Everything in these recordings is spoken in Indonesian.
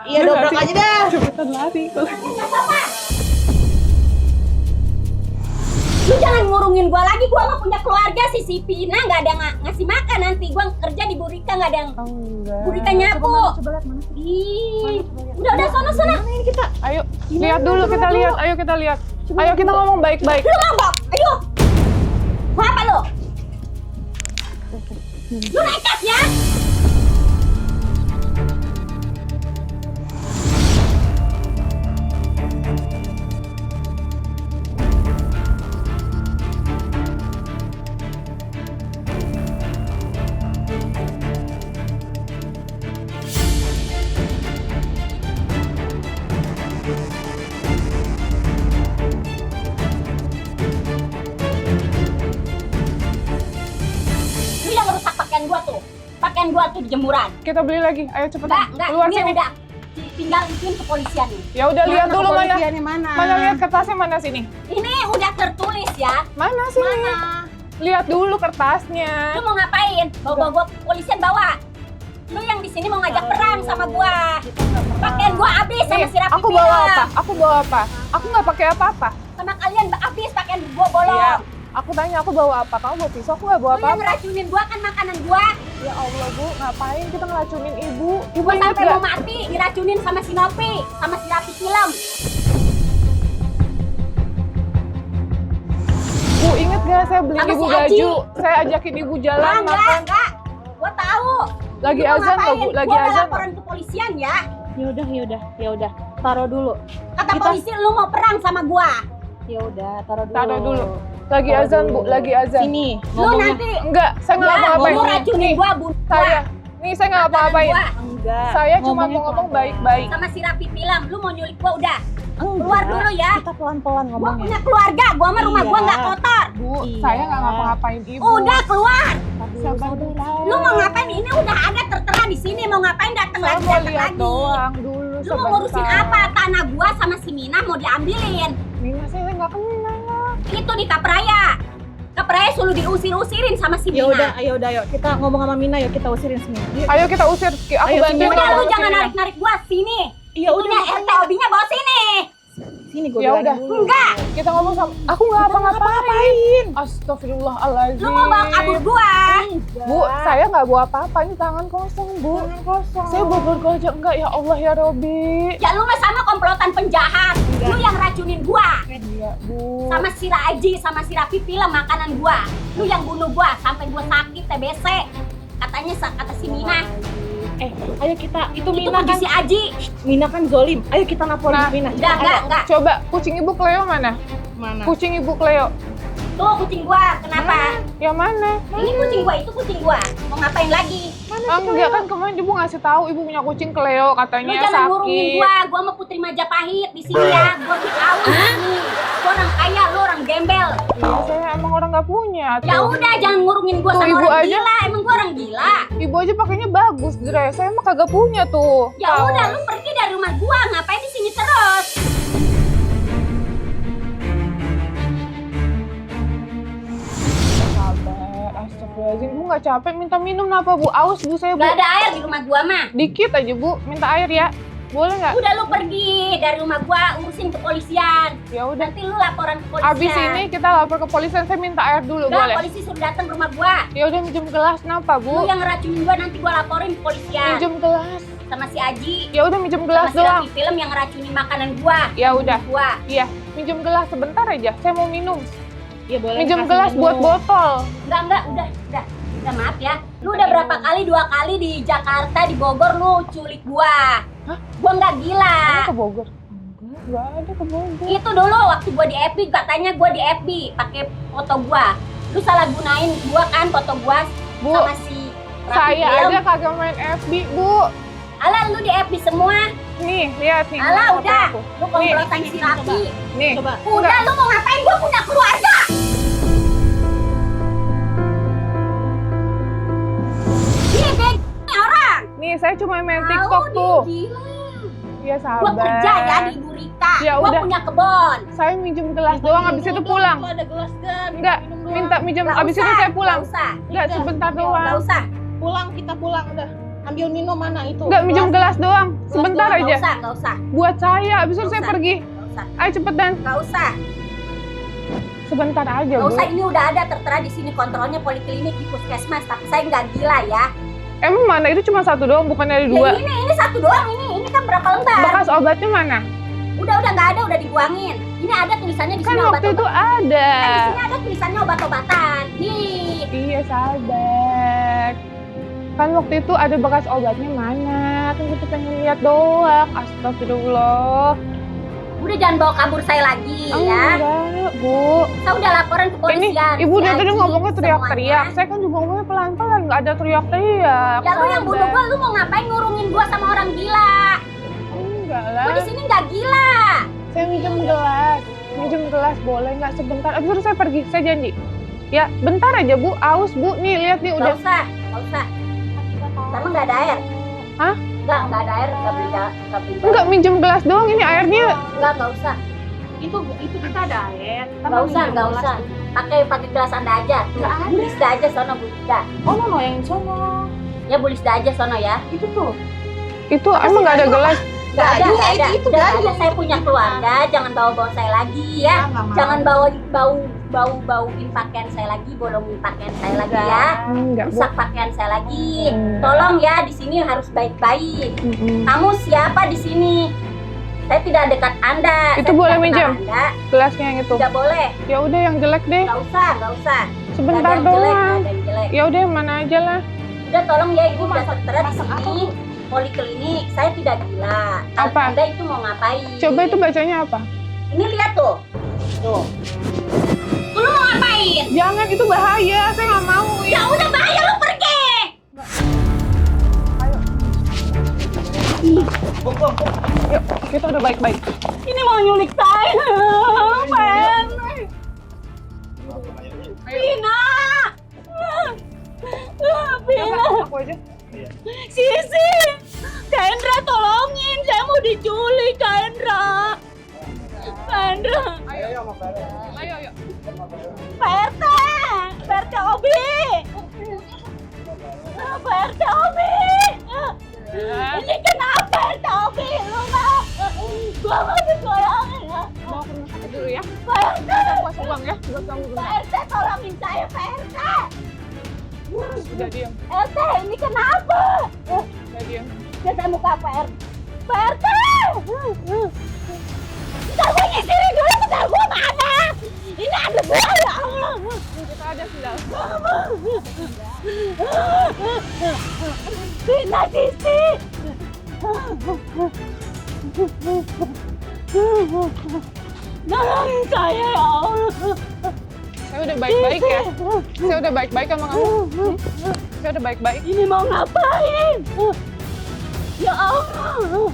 Iya, dobrak aja dah. Cepetan lari. Lu jangan ngurungin gua lagi, gua mah punya keluarga si Pina, nggak ada ngasih makan nanti. Gua kerja di Burika nggak ada yang Burika nyapu. Coba lihat mana. Ih, udah sono. Mana ini kita? Ayo, lihat dulu kita lihat. Ayo kita lihat. Ayo kita ngomong baik-baik. Lu ngambek, ayo. Mau apa lu? Lu nekat ya? Pakaian gua tuh di jemuran. Kita beli lagi. Ayo cepetan. Enggak, Keluar ini sini. udah tinggal ituin kepolisian nih. Ya udah lihat dulu mana. Kepolisiannya mana? Mana lihat kertasnya mana sini? Ini udah tertulis ya. Mana sini? Mana? Lihat dulu kertasnya. Lu mau ngapain? Bawa polisian bawa. Lu yang di sini mau ngajak perang sama gua. Pakaian gua habis sama Nih, si Rapi. aku bawa apa? Aku bawa apa? Aku nggak pakai apa-apa. Sama kalian habis pakaian gua bolong. Iya. Aku tanya aku bawa apa? Kamu bawa pisau? Aku nggak bawa Lu yang apa-apa. ngeracunin gua kan makanan gua. Ya Allah Bu, ngapain kita ngeracunin ibu? Ibu Gua ingat sampai nggak? mau mati diracunin sama si Nopi, sama si Rapi film. Bu inget gak saya beli Sama ibu si Aji. baju? Saya ajakin ibu jalan makan. Enggak. Gua tahu. Lagi Lu mau azan loh Bu, ngapain? lagi Gua udah azan. laporan ke polisian ya. Ya udah. Taruh dulu. Kata polisi lu mau perang sama gua. Ya udah, taruh dulu. Taruh dulu. Lagi Taruh azan dulu. Bu, lagi azan. Sini. Lu nanti Enggak, saya nggak ya, ngapa-ngapain. lu racunin gua, bunuh gua. Saya, nih saya nggak ngapa-ngapain. Gua Enggak. Saya cuma Ngomongnya mau ngomong pelan-pelan. baik-baik. sama si Rapi film, lu mau nyulik gua udah. Enggak. Keluar dulu ya. Kita pelan-pelan Gua ngomongnya. punya keluarga, gua mah rumah gua Iya. nggak kotor. Bu, Iya. saya nggak ngapa-ngapain ibu. Udah keluar. Sabar dulu. Lu mau ngapain? Ini udah ada tertera di sini. Mau ngapain datang Saya lagi mau datang lihat lagi. doang dulu. Lu mau ngurusin apa? Tanah gua sama si Mina mau diambilin. Mina saya nggak kenal. Itu di Kapraya. Kapraya suruh diusir-usirin sama si Ya Mina. udah, ayo kita ngomong sama Mina, yuk kita usirin sini. Yuk. Ayo kita usir. Aku Ayo, bantuin Udah kamu lu jangan usirnya. narik-narik gua sini. Iya Punya udah. RT OB-nya bawa sini. Sini gue Ya udah. Enggak. Kita ngomong sama. Aku nggak apa-ngapain. Astagfirullahaladzim. Lu mau bawa kabur gua. Bu, saya nggak bawa apa-apa. Ini tangan kosong Bu. Tangan kosong. Saya bawa aja enggak ya Allah ya Robi. Ya lu mah sama komplotan penjahat. Enggak. Lu yang racunin gua. Iya Bu. Sama si Raji, sama si Rapi film makanan gua. Lu yang bunuh gua sampai gua sakit TBC. Katanya kata si Mina. Ayo kita itu Itu Mina puji kan. si Aji. Mina kan zolim. Ayo kita laporin Nah, Mina. Enggak. Coba kucing ibu Cleo mana? Mana? Kucing ibu Cleo. Tuh kucing gua, kenapa? Yang mana? Ini kucing gua, itu kucing gua. Mau ngapain lagi? Enggak kan kemarin ibu ngasih tahu ibu punya kucing Cleo Lu katanya jangan ngurungin sakit. gua mah Putri Majapahit di sini ya. Gua di awal nih. Gua orang kaya, lu orang gembel. Iya saya emang orang nggak punya. Ya Tuh. udah jangan ngurungin gua Tuh, sama ibu orang aja. gila. Emang gua orang gila. Ibu aja pakainya bagus dress. Saya mah kagak punya tuh. Ya Kaos. udah lu pergi dari rumah gua, ngapain di sini terus? Sabar, astagfirullahaladzim. Ibu nggak capek minta minum apa Bu? Aus Bu saya Bu. Gak ada air di rumah gua mah. Dikit aja Bu, minta air ya. Boleh nggak? Udah lu pergi dari rumah gua, urusin kepolisian. Ya udah. Nanti lu laporan ke polisian. Abis ini kita lapor ke polisi, saya minta air dulu Enggak, boleh? polisi suruh datang ke rumah gua. Ya udah minjem gelas kenapa Lu Bu? yang ngeracunin gua nanti gua laporin ke polisian. Minjem gelas. Sama si Aji, Ya udah minjem sama gelas si doang. Rapi film yang ngeracunin makanan gua. Ya udah. Gua. Iya, minjem gelas sebentar aja. Saya mau minum. Iya boleh. Minjem kasih gelas minum. Oh. buat botol. Enggak, udah. Udah maaf ya. Lu udah berapa kali, 2 kali di Jakarta, di Bogor lu culik gua. Hah? Gua nggak gila. Kamu ke Bogor? Enggak ada ke Bogor. Itu dulu waktu gua di FB, katanya gua di FB pakai foto gua. Lu salah gunain gua kan foto gua Bu, sama si Rapi saya film. aja kagak main FB Bu. Alah lu di FB semua. Nih, lihat nih. Alah foto udah. aku. Lu komplotan si Rapi. Nih, Coba. Udah lu mau ngapain? Gua punya keluarga. Dia kayak gini orang. nih saya cuma main Tahu TikTok dia tuh. gila. Iya Gua sabar. kerja ya di Burika. Ya Gua udah. punya kebon. Saya minjem gelas doang, abis itu pulang. Ada gelas kan? Enggak, Minum doang. minta minjem, Nggak abis itu usah, saya pulang. nggak usah. Enggak, sebentar Nggak doang. usah. Pulang, kita pulang udah. ambil minum mana itu? Enggak, minjem gelas doang. Sebentar Nggak aja. usah, nggak usah. Buat saya, abis itu Nggak saya usah. pergi. Nggak usah. Ayo cepetan. Nggak usah. Sebentar aja, Nggak Bu. usah, ini udah ada tertera di sini kontrolnya poliklinik di puskesmas, tapi saya nggak gila ya. Emang mana? Itu cuma satu doang, bukan ada dua. Ya ini satu doang ini kan berapa lembar? Bekas obatnya mana? Udah nggak ada, udah dibuangin. Ini ada tulisannya di Kan sini waktu itu obat-obatan. ada. Kan di sini ada tulisannya obat-obatan. Nih. Iya, sabar. Kan waktu itu ada bekas obatnya mana? Kan kita pengen lihat doang. Astagfirullah. Udah jangan bawa kabur saya lagi ya. Enggak, Bu. Saya udah laporan ke Ini polisian. ibu Si dari tadi Haji, ngomongnya teriak-teriak. semuanya. Saya kan juga ngomongnya pelan-pelan, nggak ada teriak-teriak. Ya lu yang Sabar. bunuh gua, lu mau ngapain ngurungin gua sama orang gila? Enggak Gua lah. di sini nggak gila. Saya minjem gelas. Minjem gelas boleh nggak sebentar? Abis itu saya pergi, saya janji. Ya, bentar aja, Bu. Aus, Bu. Nih, lihat nih udah. Nggak usah. Sama nggak ada air. Hah? Nggak ada air, nggak beli. Enggak, minjem gelas doang. Ini airnya. Nggak usah. Itu kita ada air. Nggak usah. Pakai gelas Anda aja. Nggak ada. Bulisda aja sono, Bulisda. Oh, no, yang sono. Ya Bulisda aja sono ya. Itu tuh. Itu emang nggak ada gelas. Nggak ada. itu Udah gayung. ada. Saya punya keluarga, jangan bawa-bawa saya lagi ya. Jangan bauin pakaian saya lagi, bolongin pakaian saya lagi ya. Enggak, Bu. Rusak pakaian saya lagi. Enggak. Tolong ya, di sini harus baik-baik. Kamu siapa di sini? Saya tidak dekat Anda. Itu Saya boleh tidak minjem? kenal Anda. Gelasnya yang itu. Tidak boleh. Ya udah yang jelek deh. Nggak usah. Nggak Sebentar ada yang jelek, doang. nggak ada yang jelek. Ya udah yang mana aja lah. Udah tolong ya, Ibu udah Masak- tertera di masak apa, sini. Poliklinik, saya tidak gila. Apa? Anda itu mau ngapain? Coba itu bacanya apa? Ini lihat tuh. Tuh. Lu mau ngapain? Jangan, itu bahaya. Saya nggak mau. Ya udah bahaya, lu pergi. Yuk, kita udah baik-baik. Ini mau nyulik saya. Men. Pina. Pina. Aku aja. Sisi. Kendra tolongin, saya mau diculik, Kendra. Kendra. Ayo. PRT. PRT Obi. PRT Obi. Ini kenapa PRT Obi? Lu nggak? Gua mau ditolongin ya. Mau ke rumah sakit dulu ya. PRT. Puas uang ya. Buat kamu dulu. PRT tolongin saya, PRT. Udah diam. PRT ini kenapa? Udah diam. Lihat muka PRT. PRT. Bentar gue nyisirin dulu, bentar gue mana? Ini ada gue ya Allah. Kita ada sendal. Pina Sisi. Tolongin saya ya Allah. Saya udah baik-baik ya. Saya udah baik-baik sama kamu. Saya udah baik-baik. Ini mau ngapain? Ya Allah.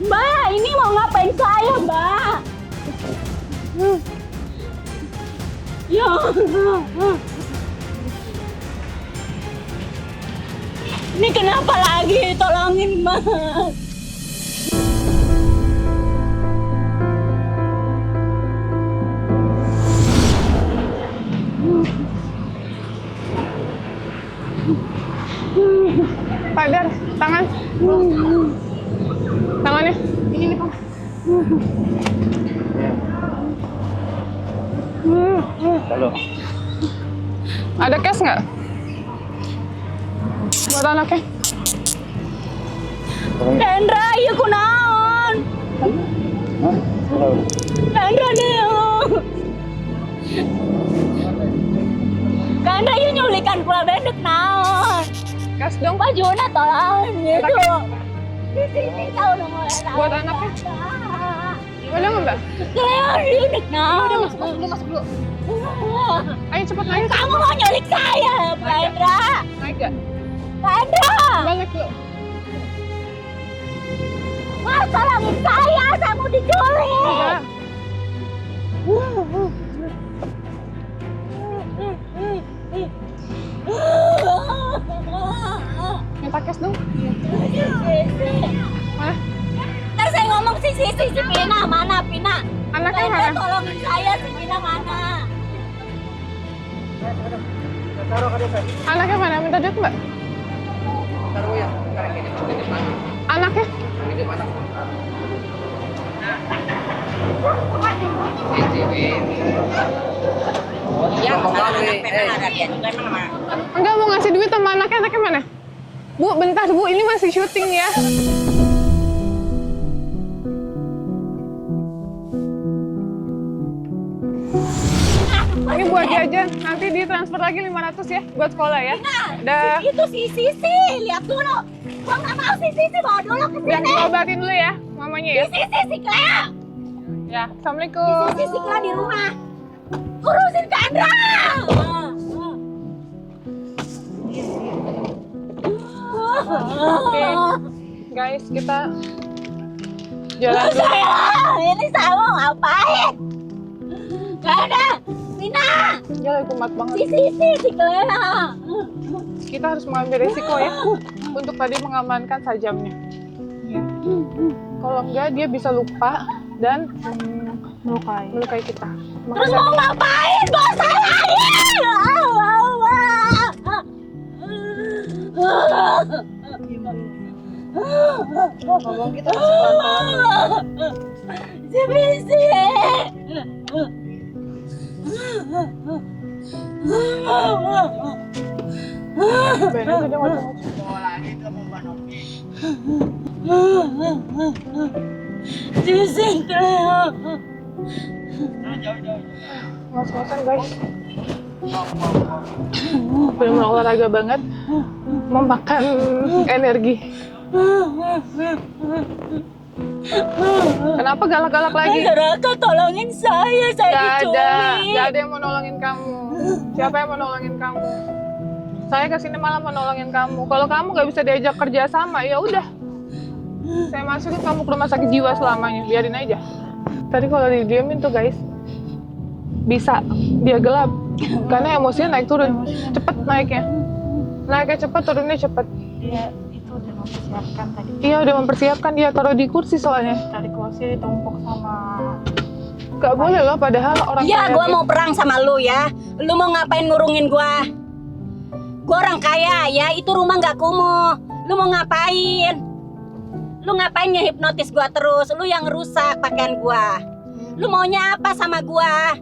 Mbak, ini mau ngapain saya, Mbak? Ya Allah. Ini kenapa lagi? Tolongin, Mas. Pak Dar, tangan. Tangannya. Ini nih, Pak. Halo. Ada cash nggak? Buat anaknya. Kendra, iya kunaon? Hah? Halo. Kendra nih. Kendra iya nyulikan kula bedek naon? Cash dong. Pak Juna tolong gitu. Di sini kau nomor Buat anaknya. Boleh nggak, Mbak? Kalian bedek naon? Udah masuk dulu. Ayo cepet naik. Kamu mau nyulik saya, Kendra? Naik nggak? Kendra, Balik dulu. Mas tolongin saya mau diculik. Mbak. Minta cash dong. Mana? Ntar saya ngomong si Pina mana Pina? Anaknya Kendra mana? tolongin saya si Pina mana? Anaknya mana? Minta duit mbak? Anaknya? Iya, ada dia juga mana? Enggak mau ngasih duit sama anaknya. Anaknya mana? Bu, bentar bu, ini masih syuting ya. Ini buat jajan, nanti ditransfer lagi 500 ya buat sekolah ya. Dah. Itu si Sisi, lihat dulu. Gua nggak mau si Sisi, bawa dulu ke Biar sini. diobatin dulu ya, mamanya ya. Si Sisi, si Cleo. Ya, assalamualaikum. Si Sisi, si Cleo di rumah. Urusin Chandra. Oke, guys, kita jalan dulu. Ini saya mau ngapain? Gak ada. Mina, Dia lagi kumat banget. si Sisi, si Cleo. Kita harus mengambil resiko ya untuk tadi mengamankan sajamnya. Ya. Kalau enggak dia bisa lupa dan melukai kita. Terus mau ngapain? Gak salahin. Ngomong kita harus pelan-pelan. Si Sisi. Bener tuh dia ngoceh-ngoceh. Sisi Cleo. Ngos-ngosan guys. Bener-bener olahraga banget. Memakan energi. Kenapa galak-galak lagi? Masyarakat tolongin saya diculik. Gak ada yang mau nolongin kamu. Siapa yang mau nolongin kamu? Saya kesini malah mau nolongin kamu. Kalau kamu gak bisa diajak kerja sama, ya udah. Saya masukin kamu ke rumah sakit jiwa selamanya. Biarin aja. Tadi kalau didiemin tuh guys, bisa dia gelap. Karena emosinya naik turun, cepet naiknya. Naiknya cepet, turunnya cepet. Iya, itu udah mempersiapkan tadi. Iya udah mempersiapkan, dia taruh di kursi soalnya. Tadi kursi ditumpuk sama. Gak boleh loh, padahal orang Ya, kaya gua gitu. mau perang sama lu ya. Lu mau ngapain ngurungin gua? Gua orang kaya ya, itu rumah nggak kumuh. Lu mau ngapain? Lu ngapain ngehipnotis gua terus? Lu yang rusak pakaian gua. Lu maunya apa sama gua?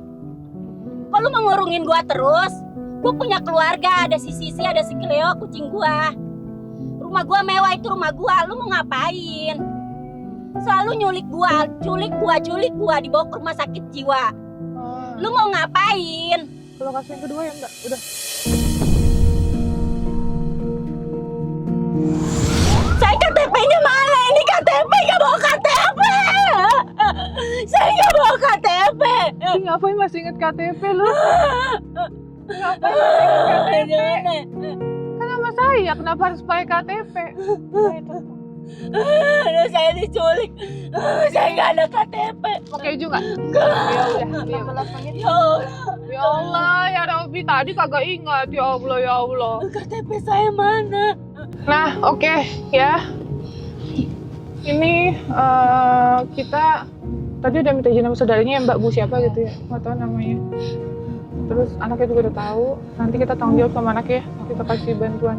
Kok lu mau ngurungin gua terus? Gua punya keluarga, ada si Sisi, ada si Cleo, kucing gua. Rumah gua mewah, itu rumah gua. Lu mau ngapain? Selalu culik gua, dibawa ke rumah sakit jiwa. Lu mau ngapain? Lokasi yang kedua ya mbak, udah. Saya KTP-nya mana? Ini KTP, nggak bawa KTP. Saya nggak bawa KTP. Ih, ngapain masih inget KTP lu? Ngapain masih inget KTP? Kan sama saya, kenapa harus pakai KTP? Saya diculik. Saya nggak ada KTP. Mau keju nggak? Ya udah, ya. Ya Allah, Ya Allah, ya Rabbi, tadi kagak ingat. Ya Allah, ya Allah. KTP saya mana? Nah, oke ya. Ini kita tadi udah minta izin sama saudaranya ya, Mbak Bu siapa gitu ya, nggak tahu namanya. Terus anaknya juga udah tahu. Nanti kita tanggung jawab sama anaknya, kita kasih bantuan.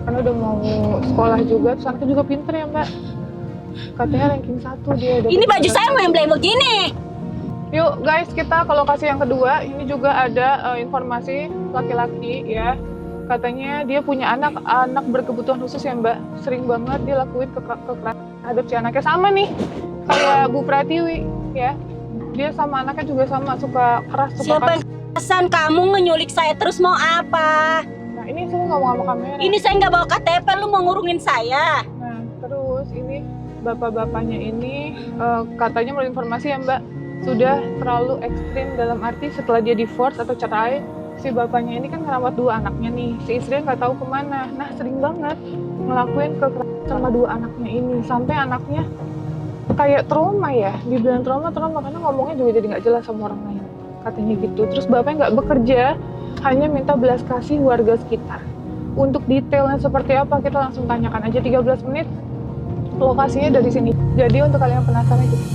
Karena udah mau sekolah juga, terus anaknya juga pinter ya Mbak. Katanya ranking 1 dia. Ini baju saya mau yang begini. Yuk guys, kita ke lokasi yang kedua. Ini juga ada informasi laki-laki ya. Katanya dia punya anak berkebutuhan khusus ya Mbak. Sering banget dia lakuin kekerasan terhadap si anaknya. Sama nih, kayak Bu Pratiwi ya. Dia sama anaknya juga sama, suka keras, suka Siapa yang kesan kamu ngenyulik saya terus mau apa? Nah ini saya ngomong sama kamera. Ini saya nggak bawa KTP, lu mau ngurungin saya? Nah terus ini bapak-bapaknya ini katanya menurut informasi ya Mbak, sudah terlalu ekstrim dalam arti setelah dia divorce atau cerai, si bapaknya ini kan ngerawat 2 anaknya nih, si istrinya nggak tahu kemana. Nah sering banget ngelakuin kekerasan sama 2 anaknya ini, sampai anaknya kayak trauma ya, dibilang trauma karena ngomongnya juga jadi nggak jelas sama orang lain, katanya gitu. Terus bapaknya nggak bekerja, hanya minta belas kasih warga sekitar. Untuk detailnya seperti apa kita langsung tanyakan aja, 13 menit lokasinya dari sini. Jadi untuk kalian penasaran gitu.